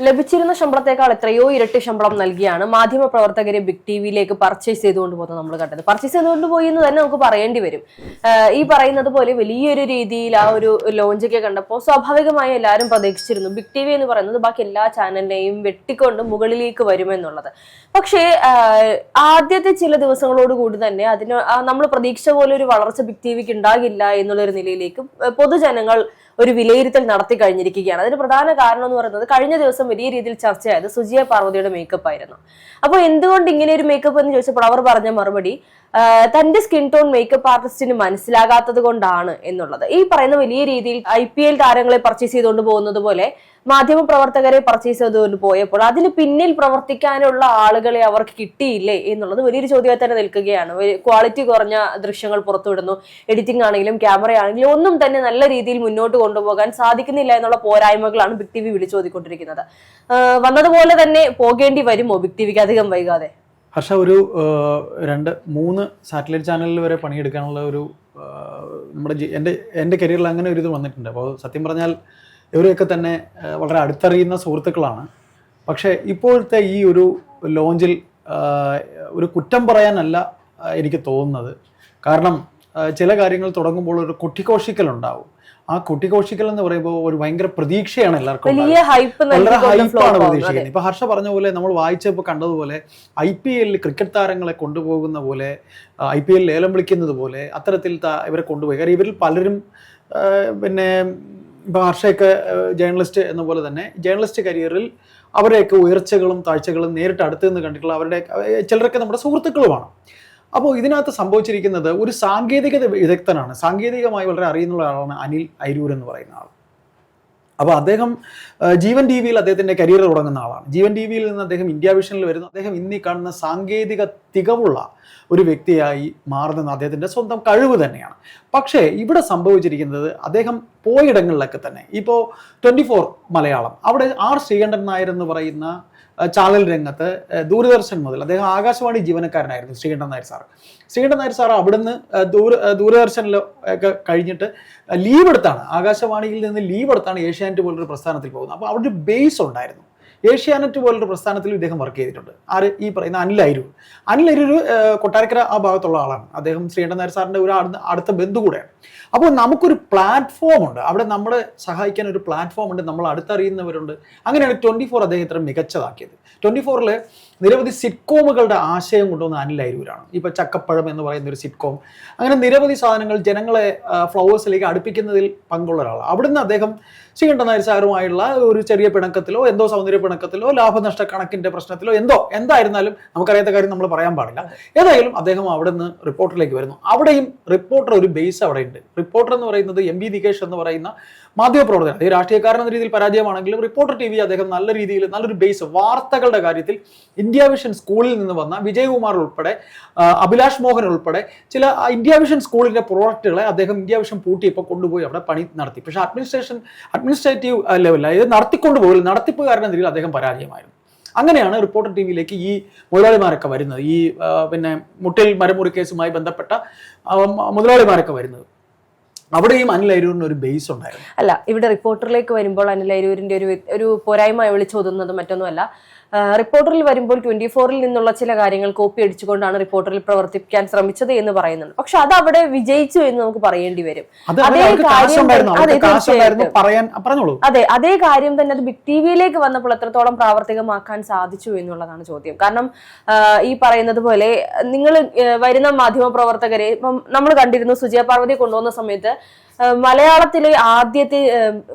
ലഭിച്ചിരുന്ന ശമ്പളത്തെക്കാൾ എത്രയോ ഇരട്ടി ശമ്പളം നൽകിയാണ് മാധ്യമ പ്രവർത്തകരെ ബിഗ് ടിവിയിലേക്ക് പർച്ചേസ് ചെയ്തുകൊണ്ട് പോകുന്നത് നമ്മൾ കണ്ടത്. പർച്ചേസ് ചെയ്തുകൊണ്ട് പോയി എന്ന് തന്നെ നമുക്ക് പറയേണ്ടി വരും. ഈ പറയുന്നത് പോലെ വലിയൊരു രീതിയിൽ ആ ഒരു ലോഞ്ചൊക്കെ കണ്ടപ്പോൾ സ്വാഭാവികമായി എല്ലാവരും പ്രതീക്ഷിച്ചിരുന്നു ബിഗ് ടിവി എന്ന് പറയുന്നത് ബാക്കി എല്ലാ ചാനലിനെയും വെട്ടിക്കൊണ്ട് മുകളിലേക്ക് വരുമെന്നുള്ളത്. പക്ഷേ ആദ്യത്തെ ചില ദിവസങ്ങളോടുകൂടി തന്നെ അതിന് നമ്മൾ പ്രതീക്ഷിച്ച പോലെ ഒരു വളർച്ച ബിഗ് ടിവിക്ക് ഉണ്ടാകില്ല എന്നുള്ളൊരു നിലയിലേക്ക് പൊതുജനങ്ങൾ ഒരു വിലയിരുത്തൽ നടത്തി കഴിഞ്ഞിരിക്കുകയാണ്. അതിന് പ്രധാന കാരണം എന്ന് പറയുന്നത് കഴിഞ്ഞ ദിവസം വലിയ രീതിയിൽ ചർച്ചയായത് സുജിയ പാർവതിയുടെ മേക്കപ്പ് ആയിരുന്നു. അപ്പോൾ എന്തുകൊണ്ട് ഇങ്ങനെ ഒരു മേക്കപ്പ് എന്ന് ചോദിച്ചപ്പോൾ അവർ പറഞ്ഞ മറുപടി തന്റെ സ്കിൻ ടോൺ മേക്കപ്പ് ആർട്ടിസ്റ്റിന് മനസ്സിലാകാത്തത് കൊണ്ടാണ് എന്നുള്ളത്. ഈ പറയുന്ന വലിയ രീതിയിൽ IPL താരങ്ങളെ പർച്ചേസ് ചെയ്തുകൊണ്ട് പോകുന്നത് പോലെ മാധ്യമ പ്രവർത്തകരെ പർച്ചേസ് ചെയ്തുകൊണ്ട് പോയപ്പോൾ അതിന് പിന്നിൽ പ്രവർത്തിക്കാനുള്ള ആളുകളെ അവർക്ക് കിട്ടിയില്ലേ എന്നുള്ളത് വലിയൊരു ചോദ്യമായി തന്നെ നിൽക്കുകയാണ്. ക്വാളിറ്റി കുറഞ്ഞ ദൃശ്യങ്ങൾ പുറത്തുവിടുന്നു, എഡിറ്റിംഗ് ആണെങ്കിലും ക്യാമറ ആണെങ്കിലും ഒന്നും തന്നെ നല്ല രീതിയിൽ മുന്നോട്ട് കൊണ്ടുപോകാൻ സാധിക്കുന്നില്ല എന്നുള്ള പോരായ്മകളാണ് ബിഗ് ടിവി വിളിച്ചോതിക്കൊണ്ടിരിക്കുന്നത്. വന്നതുപോലെ തന്നെ പോകേണ്ടി വരുമോ ബിഗ് ടിവിക്ക് അധികം വൈകാതെ? ഹർഷ, ഒരു 2-3 സാറ്റലൈറ്റ് ചാനലിൽ വരെ പണിയെടുക്കാനുള്ള ഒരു നമ്മുടെ എൻ്റെ കരിയറിൽ അങ്ങനെ ഒരു ഇത് വന്നിട്ടുണ്ട്. അപ്പോൾ സത്യം പറഞ്ഞാൽ ഇവരെയൊക്കെ തന്നെ വളരെ അടുത്തറിയുന്ന സുഹൃത്തുക്കളാണ്. പക്ഷേ ഇപ്പോഴത്തെ ഈ ഒരു ലോഞ്ചിൽ ഒരു കുറ്റം പറയാനല്ല എനിക്ക് തോന്നുന്നത്. കാരണം ചില കാര്യങ്ങൾ തുടങ്ങുമ്പോൾ ഒരു കുട്ടിക്കോഷിക്കലുണ്ടാവും. ആ കുട്ടിക്കോഷിക്കൽ എന്ന് പറയുമ്പോൾ ഒരു ഭയങ്കര പ്രതീക്ഷയാണ് എല്ലാവർക്കും, വളരെ ഹൈപ്പാണ് പ്രതീക്ഷിക്കുന്നത്. ഇപ്പൊ ഹർഷ പറഞ്ഞ പോലെ നമ്മൾ വായിച്ചപ്പോൾ കണ്ടതുപോലെ IPL ക്രിക്കറ്റ് താരങ്ങളെ കൊണ്ടുപോകുന്ന പോലെ, IPL ലേലം വിളിക്കുന്നത് പോലെ അത്തരത്തിൽ ഇവരെ കൊണ്ടുപോയി. കാര്യം ഇവരിൽ പലരും പിന്നെ ഇപ്പൊ ഹർഷയൊക്കെ ജേർണലിസ്റ്റ് എന്ന പോലെ തന്നെ ജേർണലിസ്റ്റ് കരിയറിൽ അവരെയൊക്കെ ഉയർച്ചകളും താഴ്ചകളും നേരിട്ട് അടുത്ത് നിന്ന് കണ്ടിട്ടുള്ള അവരുടെ ചിലരൊക്കെ നമ്മുടെ സുഹൃത്തുക്കളുമാണ്. അപ്പോൾ ഇതിനകത്ത് സംഭവിച്ചിരിക്കുന്നത് ഒരു സാങ്കേതിക വിദഗ്ധനാണ്, സാങ്കേതികമായി വളരെ അറിയുന്ന ആളാണ് അനിൽ അരൂർ എന്ന് പറയുന്ന ആൾ. അപ്പോൾ അദ്ദേഹം ജീവൻ ടിവിയിൽ അദ്ദേഹത്തിൻ്റെ കരിയർ തുടങ്ങുന്ന ആളാണ്. ജീവൻ ടിവിയിൽ നിന്ന് അദ്ദേഹം ഇന്ത്യ വിഷനിൽ വരുന്നു. അദ്ദേഹം ഇന്നീ കാണുന്ന സാങ്കേതിക തികവുള്ള ഒരു വ്യക്തിയായി മാറുന്നത് അദ്ദേഹത്തിൻ്റെ സ്വന്തം കഴിവ് തന്നെയാണ്. പക്ഷേ ഇവിടെ സംഭവിച്ചിരിക്കുന്നത് അദ്ദേഹം പോയിടങ്ങളിലൊക്കെ തന്നെ, ഇപ്പോൾ 24 മലയാളം, അവിടെ ശ്രീകണ്ഠൻ നായർ എന്ന് പറയുന്ന ചാനൽ രംഗത്ത് ദൂരദർശൻ മുതൽ അദ്ദേഹം ആകാശവാണി ജീവനക്കാരനായിരുന്നു. ശ്രീകണ്ഠൻ നായർ സാർ അവിടുന്ന് ദൂരദർശനിൽ ഒക്കെ കഴിഞ്ഞിട്ട് ലീവ് എടുത്താണ്, ആകാശവാണിയിൽ നിന്ന് ലീവ് എടുത്താണ് ഏഷ്യാനെറ്റ് പോലൊരു പ്രസ്ഥാനത്തിൽ പോകുന്നത്. അപ്പോൾ അവിടെ ഒരു ബേസ് ഉണ്ടായിരുന്നു. ഏഷ്യാനെറ്റ് പോലൊരു പ്രസ്ഥാനത്തിൽ ഇദ്ദേഹം വർക്ക് ചെയ്തിട്ടുണ്ട്. ആര്? ഈ പറയുന്ന അനിൽ അരൂർ കൊട്ടാരക്കര ആ ഭാഗത്തുള്ള ആളാണ്. അദ്ദേഹം ശ്രീകണ്ഠൻ നായർ സാറിൻ്റെ ഒരു അടുത്ത ബന്ധു കൂടെയാണ്. അപ്പോൾ നമുക്കൊരു പ്ലാറ്റ്ഫോം ഉണ്ട്, അവിടെ നമ്മളെ സഹായിക്കാൻ ഒരു പ്ലാറ്റ്ഫോം ഉണ്ട്, നമ്മൾ അടുത്തറിയുന്നവരുണ്ട്. അങ്ങനെയാണ് 24 അദ്ദേഹം ഇത്ര മികച്ചതാക്കിയത്. 24-ൽ നിരവധി സിറ്റ്കോമുകളുടെ ആശയം കൊണ്ടുവന്ന അനിൽ അരൂരാണ്. ഇപ്പോൾ ചക്കപ്പഴം എന്ന് പറയുന്ന ഒരു സിറ്റ്കോം, അങ്ങനെ നിരവധി സാധനങ്ങൾ ജനങ്ങളെ ഫ്ലവേഴ്സിലേക്ക് അടുപ്പിക്കുന്നതിൽ പങ്കുള്ള ഒരാളാണ്. അവിടുന്ന് അദ്ദേഹം ശ്രീകണ്ഠൻ നായർ സാറുമായുള്ള ഒരു ചെറിയ പിണക്കത്തിലോ എന്തോ സൗന്ദര്യ പിണക്കത്തിലോ ലാഭനഷ്ട കണക്കിന്റെ പ്രശ്നത്തിലോ എന്തായിരുന്നാലും നമുക്കറിയാത്ത കാര്യം നമ്മൾ പറയാൻ പാടില്ല. ഏതായാലും അദ്ദേഹം അവിടുന്ന് റിപ്പോർട്ടറിലേക്ക് വരുന്നു. അവിടെയും റിപ്പോർട്ടർ ഒരു ബേസ് അവിടെ ഉണ്ട്. റിപ്പോർട്ടർ എന്ന് പറയുന്നത് MB നികേഷ് എന്ന് പറയുന്ന മാധ്യമപ്രവർത്തകൻ, അദ്ദേഹം രാഷ്ട്രീയക്കാരൻ എന്ന രീതിയിൽ പരാജയമാണെങ്കിലും റിപ്പോർട്ടർ TV അദ്ദേഹം നല്ല രീതിയിൽ നല്ലൊരു ബേസ്, വാർത്തകളുടെ കാര്യത്തിൽ ഇന്ത്യ വിഷൻ സ്കൂളിൽ നിന്ന് വന്ന വിജയകുമാർ ഉൾപ്പെടെ അഭിലാഷ് മോഹൻ ഉൾപ്പെടെ ചില ഇന്ത്യ വിഷൻ സ്കൂളിന്റെ പ്രോഡക്റ്റുകളെ അദ്ദേഹം ഇന്ത്യ വിഷൻ പൂട്ടിയപ്പോൾ കൊണ്ടുപോയി അവിടെ പണി നടത്തി. പക്ഷെ അഡ്മിനിസ്ട്രേറ്റീവ് ലെവലിൽ ഇത് നടത്തിക്കൊണ്ടുപോയി നടത്തിപ്പുകാരൻ എന്ന രീതിയിൽ അദ്ദേഹം പരാജയമായിരുന്നു. അങ്ങനെയാണ് റിപ്പോർട്ടർ TVയിലേക്ക് ഈ മുതലാളിമാരൊക്കെ വരുന്നത്, ഈ പിന്നെ മുട്ടിൽ മരമുറി കേസുമായി ബന്ധപ്പെട്ട മുതലാളിമാരൊക്കെ വരുന്നത്. അവിടെയും അനിൽ അരൂരിന് ഒരു ബേസ് ഉണ്ടായിരുന്നു. അല്ല, ഇവിടെ റിപ്പോർട്ടറിലേക്ക് വരുമ്പോൾ അനിൽ അരൂരിന്റെ ഒരു പോരായ്മ വിളിച്ചോതുന്നത് മറ്റൊന്നുമല്ല. റിപ്പോർട്ടറിൽ വരുമ്പോൾ 24-ൽ നിന്നുള്ള ചില കാര്യങ്ങൾ കോപ്പി അടിച്ചുകൊണ്ടാണ് റിപ്പോർട്ടറിൽ പ്രവർത്തിക്കാൻ ശ്രമിച്ചത് എന്ന് പറയുന്നുണ്ട്. പക്ഷെ അത് അവിടെ വിജയിച്ചു എന്ന് നമുക്ക് പറയേണ്ടി വരും. അതേ കാര്യം തന്നെ അത് ബിഗ് ടിവിയിലേക്ക് വന്നപ്പോൾ എത്രത്തോളം പ്രാവർത്തികമാക്കാൻ സാധിച്ചു എന്നുള്ളതാണ് ചോദ്യം. കാരണം ഈ പറയുന്നത് പോലെ നിങ്ങൾ വരുന്ന മാധ്യമ പ്രവർത്തകരെ നമ്മൾ കണ്ടിരുന്നു. സുജിയ പാർവതി കൊണ്ടുവന്ന സമയത്ത് മലയാളത്തിലെ ആദ്യത്തെ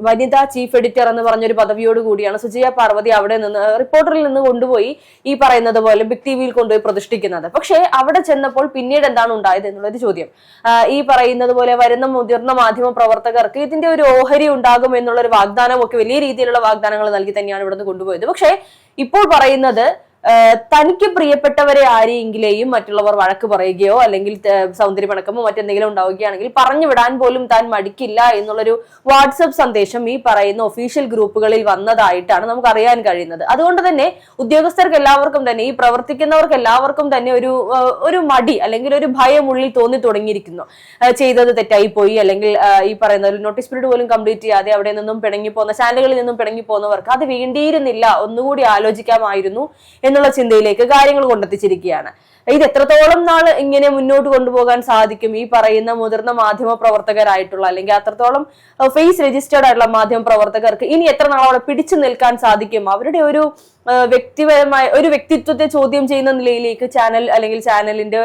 വനിതാ ചീഫ് എഡിറ്റർ എന്ന് പറഞ്ഞൊരു പദവിയോട് കൂടിയാണ് സുജിയ പാർവതി അവിടെ നിന്ന് റിപ്പോർട്ടറിൽ നിന്ന് കൊണ്ടുപോയി ഈ പറയുന്നത് പോലെ ബിഗ് ടിവിയിൽ കൊണ്ടുപോയി പ്രതിഷ്ഠിക്കുന്നത്. പക്ഷേ അവിടെ ചെന്നപ്പോൾ പിന്നീട് എന്താണ് ഉണ്ടായത് എന്നുള്ളൊരു ചോദ്യം. ഈ പറയുന്നത് പോലെ വരുന്ന മുതിർന്ന മാധ്യമ പ്രവർത്തകർക്ക് ഇതിന്റെ ഒരു ഓഹരി ഉണ്ടാകും എന്നുള്ള ഒരു വാഗ്ദാനം ഒക്കെ വലിയ രീതിയിലുള്ള വാഗ്ദാനങ്ങൾ നൽകി തന്നെയാണ് ഇവിടെ നിന്ന് കൊണ്ടുപോയത്. പക്ഷേ ഇപ്പോൾ പറയുന്നത് തനിക്ക് പ്രിയപ്പെട്ടവരെ ആരെയെങ്കിലെയും മറ്റുള്ളവർ വഴക്ക് പറയുകയോ അല്ലെങ്കിൽ സൗന്ദര്യമടക്കമോ മറ്റെന്തെങ്കിലും ഉണ്ടാവുകയാണെങ്കിൽ പറഞ്ഞു വിടാൻ പോലും താൻ മടിക്കില്ല എന്നുള്ളൊരു വാട്സപ്പ് സന്ദേശം ഈ പറയുന്ന ഒഫീഷ്യൽ ഗ്രൂപ്പുകളിൽ വന്നതായിട്ടാണ് നമുക്ക് അറിയാൻ കഴിയുന്നത്. അതുകൊണ്ട് തന്നെ ഉദ്യോഗസ്ഥർക്ക് എല്ലാവർക്കും തന്നെ, ഈ പ്രവർത്തിക്കുന്നവർക്ക് എല്ലാവർക്കും തന്നെ ഒരു മടി അല്ലെങ്കിൽ ഒരു ഭയം ഉള്ളിൽ തോന്നി തുടങ്ങിയിരിക്കുന്നു. ചെയ്തത് തെറ്റായി പോയി, അല്ലെങ്കിൽ ഈ പറയുന്ന നോട്ടീസ് പീരീഡ് പോലും കംപ്ലീറ്റ് ചെയ്യാതെ അവിടെ നിന്നും പിണങ്ങി പോകുന്ന, ചാനലുകളിൽ നിന്നും പിണങ്ങി പോകുന്നവർക്ക് അത് വേണ്ടിയിരുന്നില്ല, ഒന്നുകൂടി ആലോചിക്കാമായിരുന്നു എന്നുള്ള ചിന്തയിലേക്ക് കാര്യങ്ങൾ കൊണ്ടെത്തിച്ചിരിക്കുകയാണ്. ഇത് എത്രത്തോളം നാൾ ഇങ്ങനെ മുന്നോട്ട് കൊണ്ടുപോകാൻ സാധിക്കും? ഈ പറയുന്ന മുതിർന്ന മാധ്യമ പ്രവർത്തകരായിട്ടുള്ള അല്ലെങ്കിൽ അത്രത്തോളം ഫേസ് രജിസ്റ്റേർഡ് ആയിട്ടുള്ള മാധ്യമ പ്രവർത്തകർക്ക് ഇനി എത്ര നാൾ അവിടെ പിടിച്ചു നിൽക്കാൻ സാധിക്കും? അവരുടെ ഒരു വ്യക്തിപരമായ ഒരു വ്യക്തിത്വത്തെ ചോദ്യം ചെയ്യുന്ന നിലയിലേക്ക് ചാനൽ അല്ലെങ്കിൽ ചാനലിന്റെ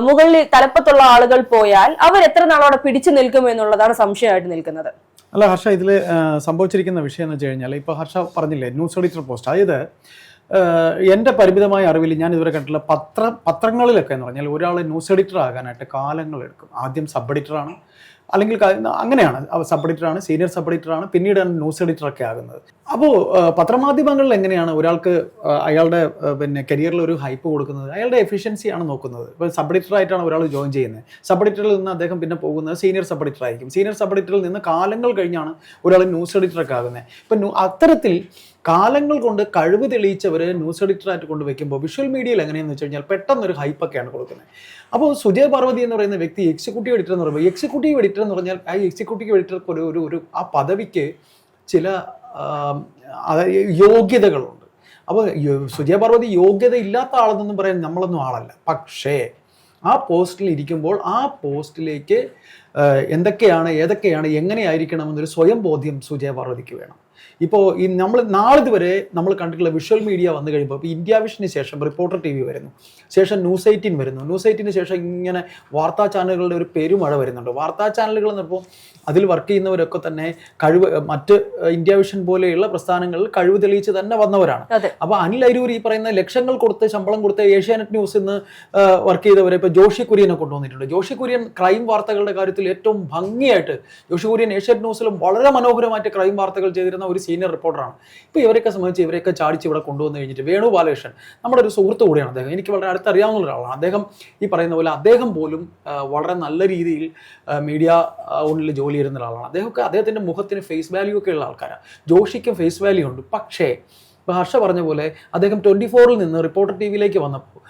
മുകളിൽ തലപ്പത്തുള്ള ആളുകൾ പോയാൽ അവർ എത്ര നാൾ അവിടെ പിടിച്ചു നിൽക്കും എന്നുള്ളതാണ് സംശയമായിട്ട് നിൽക്കുന്നത്. അല്ല ഹർഷ, ഇതിൽ സംഭവിച്ചിരിക്കുന്ന വിഷയം എന്ന് വെച്ച് കഴിഞ്ഞാൽ, ഇപ്പോൾ ഹർഷ പറഞ്ഞില്ലേ ന്യൂസ് എഡിറ്റർ പോസ്റ്റ്, അതായത് എൻ്റെ പരിമിതമായ അറിവിൽ ഞാൻ ഇതുവരെ കണ്ടിട്ടുള്ള പത്രങ്ങളിലൊക്കെ എന്ന് പറഞ്ഞാൽ ഒരാൾ ന്യൂസ് എഡിറ്റർ ആകാനായിട്ട് കാലങ്ങളെടുക്കും. ആദ്യം സബ് എഡിറ്ററാണ്, അല്ലെങ്കിൽ അങ്ങനെയാണ്, സബ് എഡിറ്ററാണ്, സീനിയർ സബ് എഡിറ്ററാണ്, പിന്നീടാണ് ന്യൂസ് എഡിറ്ററൊക്കെ ആകുന്നത്. അപ്പോൾ പത്രമാധ്യമങ്ങളിൽ എങ്ങനെയാണ് ഒരാൾക്ക് അയാളുടെ കരിയറിൽ ഒരു ഹൈപ്പ് കൊടുക്കുന്നത്? അയാളുടെ എഫിഷ്യൻസിയാണ് നോക്കുന്നത്. ഇപ്പോൾ സബ് എഡിറ്ററായിട്ടാണ് ഒരാൾ ജോയിൻ ചെയ്യുന്നത്. സബ് എഡിറ്ററിൽ നിന്ന് അദ്ദേഹം പിന്നെ പോകുന്നത് സീനിയർ സബ് എഡിറ്റർ ആയിരിക്കും. സീനിയർ സബ് എഡിറ്ററിൽ നിന്ന് കാലങ്ങൾ കഴിഞ്ഞാണ് ഒരാൾ ന്യൂസ് എഡിറ്ററൊക്കെ ആകുന്നത്. ഇപ്പം അത്തരത്തിൽ കാലങ്ങൾ കൊണ്ട് കഴിവ് തെളിയിച്ചവർ ന്യൂസ് എഡിറ്ററായിട്ട് കൊണ്ടുവയ്ക്കുമ്പോൾ വിഷ്വൽ മീഡിയയിൽ എങ്ങനെയാണെന്ന് വെച്ച് കഴിഞ്ഞാൽ പെട്ടെന്നൊരു ഹൈപ്പൊക്കെയാണ് കൊടുക്കുന്നത്. അപ്പോൾ സുജയ പാർവതി എന്ന് പറയുന്ന വ്യക്തി എക്സിക്യൂട്ടീവ് എഡിറ്റർ എന്ന് പറയുമ്പോൾ, എക്സിക്യൂട്ടീവ് എഡിറ്റർ എന്ന് പറഞ്ഞാൽ ആ എക്സിക്യൂട്ടീവ് എഡിറ്റർക്ക് ഒരു ആ പദവിക്ക് ചില യോഗ്യതകളുണ്ട്. അപ്പോൾ സുജയ പാർവതി യോഗ്യത ഇല്ലാത്ത ആളെന്നൊന്നും പറയാൻ നമ്മളൊന്നും ആളല്ല. പക്ഷേ ആ പോസ്റ്റിൽ ഇരിക്കുമ്പോൾ ആ പോസ്റ്റിലേക്ക് എന്തൊക്കെയാണ്, ഏതൊക്കെയാണ്, എങ്ങനെയായിരിക്കണമെന്നൊരു സ്വയം ബോധ്യം സുജയ പാർവതിക്ക് വേണം. ഇപ്പോൾ ഈ നാളിതുവരെ നമ്മൾ കണ്ടിട്ടുള്ള വിഷ്വൽ മീഡിയ വന്നു കഴിയുമ്പോൾ, ഇപ്പോൾ ഇന്ത്യ വിഷന് ശേഷം റിപ്പോർട്ടർ TV വരുന്നു, ശേഷം ന്യൂസ് 18 വരുന്നു, ന്യൂസ് 18 ശേഷം ഇങ്ങനെ വാർത്താ ചാനലുകളുടെ ഒരു പെരുമഴ വരുന്നുണ്ട്. വാർത്താ ചാനലുകൾ എന്ന് പറയുമ്പോൾ അതിൽ വർക്ക് ചെയ്യുന്നവരൊക്കെ തന്നെ മറ്റ് ഇന്ത്യ വിഷൻ പോലെയുള്ള പ്രസ്ഥാനങ്ങളിൽ കഴിവ് തെളിയിച്ച് തന്നെ വന്നവരാണ്. അപ്പോൾ അനിൽ അരൂർ ഈ പറയുന്ന ലക്ഷങ്ങൾ കൊടുത്ത് ശമ്പളം കൊടുത്ത് ഏഷ്യാനെറ്റ് ന്യൂസിൽ നിന്ന് വർക്ക് ചെയ്തവരെ ഇപ്പോൾ ജോഷി കുര്യനെ കൊണ്ടുവന്നിട്ടുണ്ട്. ജോഷി കുര്യൻ ക്രൈം വാർത്തകളുടെ കാര്യത്തിൽ ഏറ്റവും ഭംഗിയായിട്ട്, ജോഷി കുര്യൻ ഏഷ്യാനെറ്റ് ന്യൂസിലും വളരെ മനോഹരമായിട്ട് ക്രൈം വാർത്തകൾ ചെയ്തിരുന്ന ഒരു സീനിയർ റിപ്പോർട്ടറാണ്. ഇപ്പോൾ ഇവരെയൊക്കെ സംബന്ധിച്ച് ഇവരെയൊക്കെ ചാടിച്ച് ഇവിടെ കൊണ്ടുവന്ന് കഴിഞ്ഞിട്ട് വേണു ബാലകൃഷ്ണൻ നമ്മുടെ ഒരു സുഹൃത്ത് കൂടിയാണ്. അദ്ദേഹം എനിക്ക് വളരെ അടുത്തറിയാവുന്ന ഒരാളാണ്. അദ്ദേഹം ഈ പറയുന്ന പോലെ അദ്ദേഹം പോലും വളരെ നല്ല രീതിയിൽ മീഡിയ ഉള്ളിൽ ജോലി ചെയ്യുന്ന ഒരാളാണ്. അദ്ദേഹത്തിൻ്റെ മുഖത്തിന് ഫേസ് വാല്യൂ ഒക്കെ ഉള്ള ആൾക്കാരാണ്. ജോഷിക്കും ഫേസ് വാല്യൂ ഉണ്ട്. പക്ഷേ ഇപ്പോൾ ഹർഷ പറഞ്ഞ പോലെ അദ്ദേഹം 24-ൽ നിന്ന് റിപ്പോർട്ടർ TV-യിലേക്ക് വന്നപ്പോൾ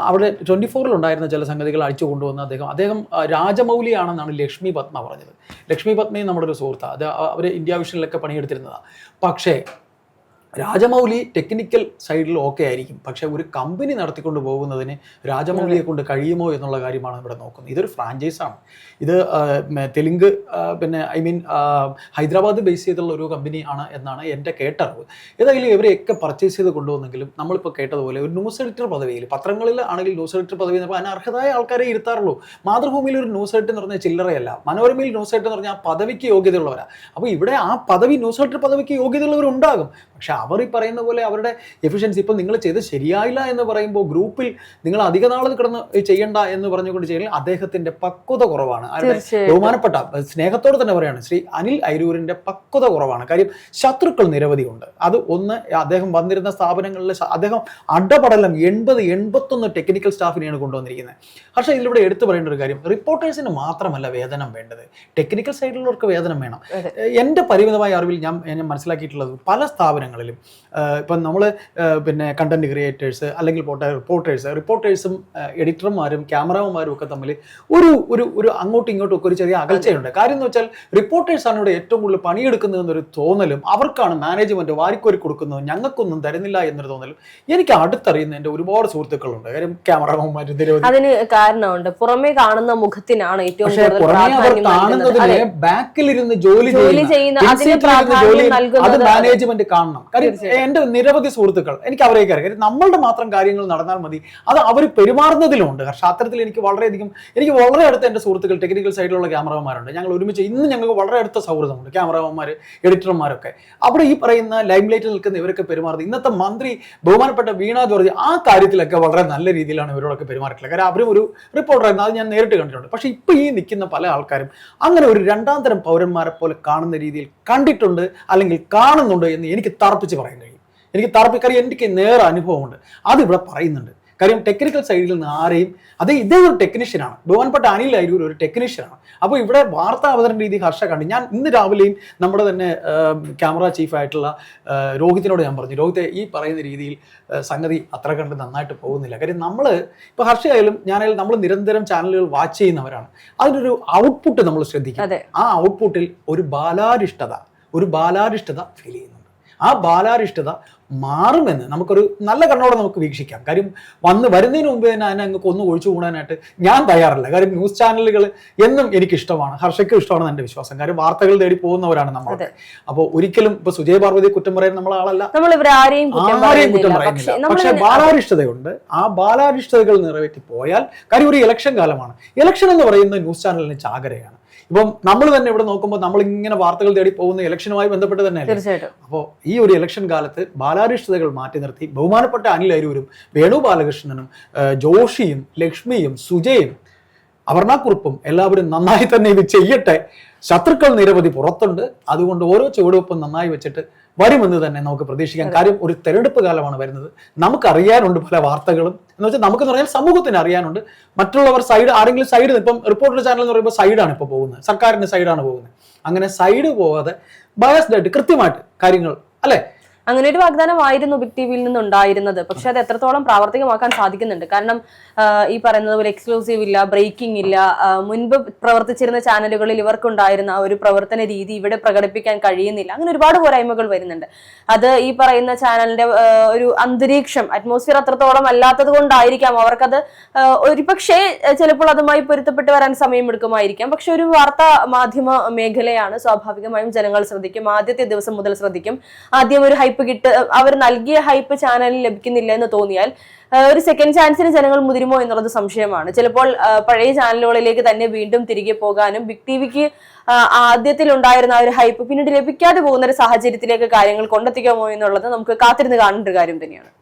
അവിടെ 24-ൽ ഉണ്ടായിരുന്ന ചില സംഗതികൾ അഴിച്ചു കൊണ്ടുവന്ന് അദ്ദേഹം രാജമൗലിയാണെന്നാണ് ലക്ഷ്മി പത്മ പറഞ്ഞത്. ലക്ഷ്മി പത്മയും നമ്മുടെ ഒരു സുഹൃത്താണ്. അവർ ഇന്ത്യ വിഷനിലൊക്കെ പണിയെടുത്തിരുന്നതാണ്. പക്ഷേ രാജമൗലി ടെക്നിക്കൽ സൈഡിൽ ഓക്കെ ആയിരിക്കും, പക്ഷേ ഒരു കമ്പനി നടത്തിക്കൊണ്ട് പോകുന്നതിന് രാജമൗലിയെ കൊണ്ട് കഴിയുമോ എന്നുള്ള കാര്യമാണ് ഇവിടെ നോക്കുന്നത്. ഇതൊരു ഫ്രാഞ്ചൈസാണ്. ഇത് തെലുങ്ക് ഹൈദരാബാദ് ബേസ് ചെയ്തുള്ള ഒരു കമ്പനി ആണ് എന്നാണ് എൻ്റെ കേട്ടറിവ്. ഏതായാലും ഇവരെയൊക്കെ പർച്ചേസ് ചെയ്ത് കൊണ്ടുവന്നെങ്കിലും നമ്മളിപ്പോൾ കേട്ടതുപോലെ ഒരു ന്യൂസ് എഡിറ്റർ പദവിയിൽ, പത്രങ്ങളിൽ ആണെങ്കിൽ ന്യൂസ് എഡിറ്റർ പദവി എന്ന് പറഞ്ഞാൽ അർഹതായ ആൾക്കാരെ ഇരുത്താറുള്ളൂ. മാതൃഭൂമിയിൽ ഒരു ന്യൂസ് എഡിറ്റർ എന്ന് പറഞ്ഞാൽ ചില്ലറയല്ല, മനോരമയിൽ ന്യൂസ് എഡിറ്റർ എന്ന് പറഞ്ഞാൽ ആ പദവിക്ക് യോഗ്യതയുള്ളവരാണ്. അപ്പോൾ ഇവിടെ ആ പദവി ന്യൂസ് എഡിറ്റർ പദവിക്ക് യോഗ്യതയുള്ളവരുണ്ടാകും. പക്ഷെ അവർ ഈ പറയുന്ന പോലെ അവരുടെ എഫിഷ്യൻസി, ഇപ്പോൾ നിങ്ങൾ ചെയ്ത് ശരിയായില്ല എന്ന് പറയുമ്പോൾ ഗ്രൂപ്പിൽ നിങ്ങൾ അധിക നാൾ കിടന്ന് ചെയ്യണ്ട എന്ന് പറഞ്ഞുകൊണ്ട് ചെയ്യുന്നത് അദ്ദേഹത്തിന്റെ പക്വത കുറവാണ്. ബഹുമാനപ്പെട്ട സ്നേഹത്തോടെ തന്നെ പറയാണ്, ശ്രീ അനിൽ അരൂരിന്റെ പക്വത കുറവാണ്. കാര്യം ശത്രുക്കൾ നിരവധിയുണ്ട്. അത് ഒന്ന്, അദ്ദേഹം വന്നിരുന്ന സ്ഥാപനങ്ങളിൽ അദ്ദേഹം അടപടലം 80-81 ടെക്നിക്കൽ സ്റ്റാഫിനെയാണ് കൊണ്ടുവന്നിരിക്കുന്നത്. പക്ഷേ ഇതിലൂടെ എടുത്തു പറയേണ്ട ഒരു കാര്യം, റിപ്പോർട്ടേഴ്സിന് മാത്രമല്ല വേതനം വേണ്ടത്, ടെക്നിക്കൽ സൈഡിലുള്ളവർക്ക് വേതനം വേണം. എൻ്റെ പരിമിതമായ അറിവിൽ ഞാൻ മനസ്സിലാക്കിയിട്ടുള്ളത് പല സ്ഥാപനങ്ങളിലും ഇപ്പം നമ്മൾ കണ്ടന്റ് ക്രിയേറ്റേഴ്സ് അല്ലെങ്കിൽ റിപ്പോർട്ടേഴ്സും എഡിറ്റർമാരും ക്യാമറമാരും ഒക്കെ തമ്മിൽ ഒരു അങ്ങോട്ടും ഇങ്ങോട്ടും ഒക്കെ ഒരു ചെറിയ അകൽച്ചയുണ്ട്. കാര്യം എന്ന് വെച്ചാൽ റിപ്പോർട്ടേഴ്സാണ് ഇവിടെ ഏറ്റവും കൂടുതൽ പണിയെടുക്കുന്നതെന്നൊരു തോന്നലും, അവർക്കാണ് മാനേജ്മെന്റ് വാരിക്കോരി കൊടുക്കുന്നത്, ഞങ്ങൾക്കൊന്നും തരുന്നില്ല എന്നൊരു തോന്നലും എനിക്ക് അടുത്തറിയുന്ന എൻ്റെ ഒരുപാട് സുഹൃത്തുക്കളുണ്ട്. കാര്യം ക്യാമറമാരും അതിന് കാരണമുണ്ട്. പുറമേ കാണുന്ന മുഖത്തിനാണ് ഏറ്റവും കാണുന്നതിന് ബാക്കിലിരുന്ന് ജോലി ചെയ്യുന്ന അത് മാനേജ്മെന്റ് കാണണം. കാര്യം എൻ്റെ നിരവധി സുഹൃത്തുക്കൾ എനിക്ക് അവരെയൊക്കെ അറിയാം. നമ്മളുടെ മാത്രം കാര്യങ്ങൾ നടന്നാൽ മതി, അത് അവർ പെരുമാറുന്നതിലുണ്ട്. പക്ഷേ അത്തരത്തിൽ എനിക്ക് വളരെ അടുത്ത എൻ്റെ സുഹൃത്തുക്കൾ ടെക്നിക്കൽ സൈഡിലുള്ള ക്യാമറമാരുണ്ട്. ഞങ്ങൾ ഒരുമിച്ച് ഇന്ന് ഞങ്ങൾക്ക് വളരെ അടുത്ത സൗഹൃദമുണ്ട്. ക്യാമറമാർ, എഡിറ്റർമാരൊക്കെ അവിടെ ഈ പറയുന്ന ലൈം ലൈറ്റിൽ നിൽക്കുന്ന ഇവരൊക്കെ പെരുമാറുന്നത്. ഇന്നത്തെ മന്ത്രി ബഹുമാനപ്പെട്ട വീണ ജോർജ് ആ കാര്യത്തിലൊക്കെ വളരെ നല്ല രീതിയിലാണ് ഇവരോടൊക്കെ പെരുമാറിയിട്ടുള്ളത്. കാരണം അവരും ഒരു റിപ്പോർട്ടറായിരുന്നു, അത് ഞാൻ നേരിട്ട് കണ്ടിട്ടുണ്ട്. പക്ഷേ ഇപ്പോൾ ഈ നിൽക്കുന്ന പല ആൾക്കാരും അങ്ങനെ ഒരു രണ്ടാം തരം പൗരന്മാരെ പോലെ കാണുന്ന രീതിയിൽ കണ്ടിട്ടുണ്ട് അല്ലെങ്കിൽ കാണുന്നുണ്ട് എന്ന് എനിക്ക് തറപ്പിച്ച് പറയാൻ കഴിയും. എനിക്ക് തറപ്പിക്കറി എനിക്ക് നേരെ അനുഭവമുണ്ട്, അതിവിടെ പറയുന്നുണ്ട്. കാര്യം ടെക്നിക്കൽ സൈഡിൽ നിന്ന് ആരെയും ഇതേ ഒരു ടെക്നീഷ്യനാണ്, ബഹുമാനപ്പെട്ട അനിൽ അരൂർ ഒരു ടെക്നീഷ്യനാണ്. അപ്പോൾ ഇവിടെ വാർത്താ അവതരണ രീതി കർഷകണ്ട്. ഞാൻ ഇന്ന് രാവിലെയും നമ്മുടെ തന്നെ ക്യാമറ ചീഫായിട്ടുള്ള രോഹിത്തിനോട് ഞാൻ പറഞ്ഞു, രോഹിത്തെ ഈ പറയുന്ന രീതിയിൽ സംഗതി അത്ര കണ്ട് നന്നായിട്ട് പോകുന്നില്ല. കാര്യം നമ്മൾ ഇപ്പോൾ ഹർഷയായാലും ഞാനായാലും നമ്മൾ നിരന്തരം ചാനലുകൾ വാച്ച് ചെയ്യുന്നവരാണ്. അതിനൊരു ഔട്ട്പുട്ട് നമ്മൾ ശ്രദ്ധിക്കും. ആ ഔട്ട്പുട്ടിൽ ഒരു ബാലാരിഷ്ടത ഫീൽ ചെയ്യുന്നുണ്ട്. ആ ബാലാരിഷ്ടത മാറുമെന്ന് നമുക്കൊരു നല്ല കണ്ണോടെ നമുക്ക് വീക്ഷിക്കാം. കാര്യം വരുന്നതിന് മുമ്പ് തന്നെ അതിനെ അങ്ങ് കൊന്നു ഒഴിച്ചു കൂടാനായിട്ട് ഞാൻ തയ്യാറല്ല. കാര്യം ന്യൂസ് ചാനലുകൾ എന്നും എനിക്ക് ഇഷ്ടമാണ്, ഹർഷയ്ക്കും ഇഷ്ടമാണെന്ന് എൻ്റെ വിശ്വാസം. കാര്യം വാർത്തകൾ തേടി പോകുന്നവരാണ് നമ്മൾ. അപ്പോൾ ഒരിക്കലും ഇപ്പൊ സുജയ പാർവതിയെ കുറ്റം പറയാൻ നമ്മളെ ആളല്ല, ആരെയും കുറ്റം പറയുന്നില്ല. പക്ഷെ ബാലാരിഷ്ടതയുണ്ട്. ആ ബാലാരിഷ്ടതകൾ നിറവേറ്റി പോയാൽ, കാര്യം ഒരു ഇലക്ഷൻ കാലമാണ്. ഇലക്ഷൻ എന്ന് പറയുന്നത് ന്യൂസ് ചാനലിന് ചാകരയാണ്. ഇപ്പം നമ്മൾ തന്നെ ഇവിടെ നോക്കുമ്പോൾ നമ്മൾ ഇങ്ങനെ വാർത്തകൾ തേടി പോകുന്ന ഇലക്ഷനുമായി ബന്ധപ്പെട്ട് തന്നെയല്ലേ. അപ്പോൾ ഈ ഒരു ഇലക്ഷൻ കാലത്ത് ബാലാരിഷ്ടതകൾ മാറ്റി നിർത്തി ബഹുമാനപ്പെട്ട അനിൽ അരൂരും വേണു ബാലകൃഷ്ണനും ജോഷിയും ലക്ഷ്മിയും സുജയും അപർണക്കുറുപ്പും എല്ലാവരും നന്നായി തന്നെ ഇത് ചെയ്യട്ടെ. ശത്രുക്കൾ നിരവധി പുറത്തുണ്ട്. അതുകൊണ്ട് ഓരോ ചുവടുവെപ്പും നന്നായി വെച്ചിട്ട് വരുമെന്ന് തന്നെ നമുക്ക് പ്രതീക്ഷിക്കാം. കാര്യം ഒരു തെരഞ്ഞെടുപ്പ് കാലമാണ് വരുന്നത്. നമുക്കറിയാനുണ്ട് പല വാർത്തകളും. എന്ന് വെച്ചാൽ നമുക്കെന്ന് പറഞ്ഞാൽ സമൂഹത്തിന് അറിയാനുണ്ട്. മറ്റുള്ളവർ ആരെങ്കിലും സൈഡ്, ഇപ്പം റിപ്പോർട്ടർ ചാനൽ എന്ന് പറയുമ്പോൾ സൈഡാണ് ഇപ്പോൾ പോകുന്നത്, സർക്കാരിന്റെ സൈഡാണ് പോകുന്നത്. അങ്ങനെ സൈഡ് പോകാതെ ബയസ്ഡ് ആയിട്ട് കൃത്യമായിട്ട് കാര്യങ്ങൾ, അല്ലെ, അങ്ങനെ ഒരു വാഗ്ദാനമായിരുന്നു ബിഗ് ടിവിയിൽ നിന്നുണ്ടായിരുന്നത്. പക്ഷെ അത് എത്രത്തോളം പ്രാവർത്തികമാക്കാൻ സാധിക്കുന്നുണ്ട്? കാരണം ഈ പറയുന്നത് പോലെ എക്സ്ക്ലൂസീവ് ഇല്ല, ബ്രേക്കിംഗ് ഇല്ല. മുൻപ് പ്രവർത്തിച്ചിരുന്ന ചാനലുകളിൽ ഇവർക്കുണ്ടായിരുന്ന ഒരു പ്രവർത്തന രീതി ഇവിടെ പ്രകടിപ്പിക്കാൻ കഴിയുന്നില്ല. അങ്ങനെ ഒരുപാട് പോരായ്മകൾ വരുന്നുണ്ട്. അത് ഈ പറയുന്ന ചാനലിന്റെ ഒരു അന്തരീക്ഷം, അറ്റ്മോസ്ഫിയർ അത്രത്തോളം അല്ലാത്തത് കൊണ്ടായിരിക്കാം അവർക്കത് ഒരുപക്ഷെ ചിലപ്പോൾ അതുമായി പൊരുത്തപ്പെട്ട് വരാൻ സമയമെടുക്കുമായിരിക്കാം. പക്ഷെ ഒരു വാർത്താ മാധ്യമ മേഖലയാണ്, സ്വാഭാവികമായും ജനങ്ങൾ ശ്രദ്ധിക്കും. ആദ്യത്തെ ദിവസം മുതൽ ശ്രദ്ധിക്കും. ആദ്യം ഒരു അവർ നൽകിയ ഹൈപ്പ് ചാനലിൽ ലഭിക്കുന്നില്ല എന്ന് തോന്നിയാൽ ഒരു സെക്കൻഡ് ചാൻസിന് ജനങ്ങൾ മുതിരുമോ എന്നുള്ളത് സംശയമാണ്. ചിലപ്പോൾ പഴയ ചാനലുകളിലേക്ക് തന്നെ വീണ്ടും തിരികെ പോകാനും ബിഗ് ടിവിക്ക് ആദ്യത്തിൽ ഉണ്ടായിരുന്ന ഒരു ഹൈപ്പ് പിന്നീട് ലഭിക്കാതെ പോകുന്ന ഒരു സാഹചര്യത്തിലേക്ക് കാര്യങ്ങൾ കൊണ്ടെത്തിക്കാമോ എന്നുള്ളത് നമുക്ക് കാത്തിരുന്ന് കാണേണ്ട ഒരു കാര്യം തന്നെയാണ്.